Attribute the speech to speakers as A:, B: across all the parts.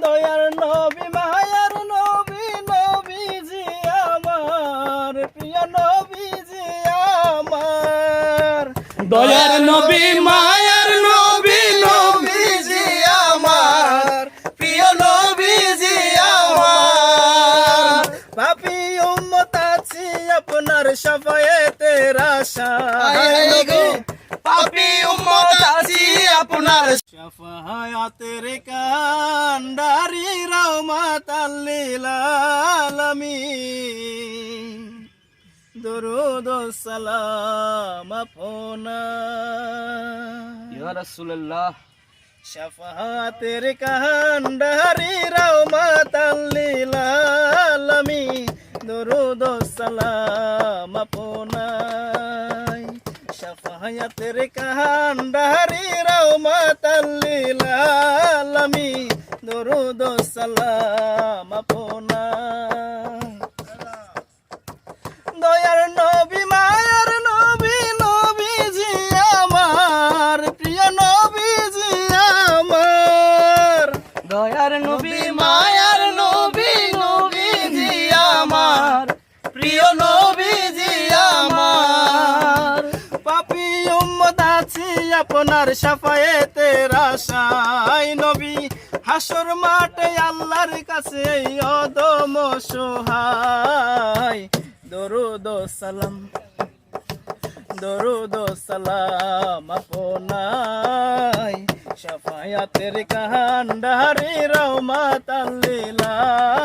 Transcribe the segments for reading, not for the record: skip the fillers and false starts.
A: দয়ার নবী মায়ার নবী নবীজি আমার প্রিয় নবীজি আমার
B: দয়ার নবী মায়ার নবী নবীজি আমার প্রিয় নবীজি আমার
A: পাপী উম্মত আছি আপনার শাফায়েতের আশায়
B: পাপী উম্মত আছি আপনার
A: শাফায়াতের কান্ডারি রহমাতাল লিল আলামিন দরুদ ও সালাম আপনা
B: ইয়া রাসূলুল্লাহ
A: শাফায়াতের কান্ডারি রহমাতাল লিল আলামিন দরুদ ও সালাম আপনা শাফায়াতের কান্ডারি রহমাতাল লিল আলামিন দরুদ ও সালাম আপনা দয়ার নবী মায়ার নবী নবীজি আমার প্রিয় নবীজি আমার
B: দয়ার নবী মায়ার নবী নবীজি আমার প্রিয় নবীজি আমার
A: পাপী উম্মত আছি আপনার শাফায়েতের আশায় নবী হাসর মাঠে আল্লাহর কাছে এই অদম সহায় দরুদ ও সালাম আপনায় শাফায়াতের কান্ডারি রহমাতাল লিল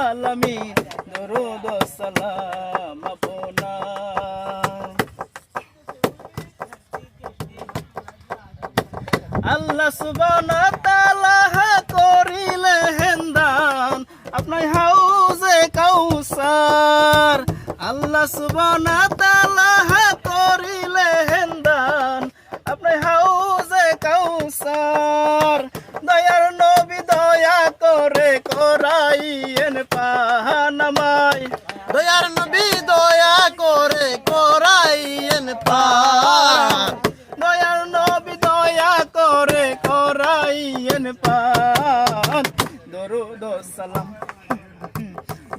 A: আলামিন দরুদ ও সালাম আপনায় আল্লাহ সুবহানাহু ওয়া তাআলা করিলে হেন্দান আপনার হাউজে কাউসার আল্লাহ সুবহানাহু ওয়া তাআলা করিলে হেন্দান আপনার হাউজে কাউসার দয়ার নবী দয়া করে করাইয়েন পানামাই
B: দয়ার নবী দয়া করে করাইয়েন পার
A: দয়ার নবী দয়া করে করাইয়েন পান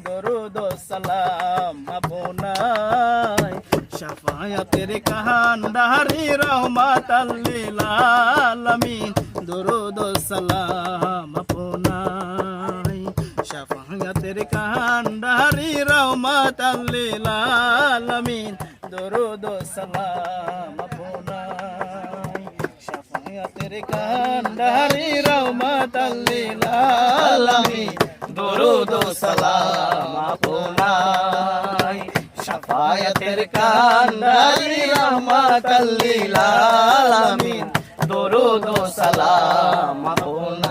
A: দরুদ ও সালাম আপনায় শাফায়াতের কান্ডারি রহমাতাল লিল আলামিন দরুদ ও সালাম আপনায় শাফায়াতের কান্ডারি রহমাতাল লিল আলামিন দরুদ ও সালাম আপনায় শাফায়াতের কান্ডারি রহমাতাল লিল আলামিন
B: দরুদ ও সালাম আপনায় শাফায়াতের কান্ডারি রহমাতাল লিল আলামিন দরুদ ও সালাম আপনায়।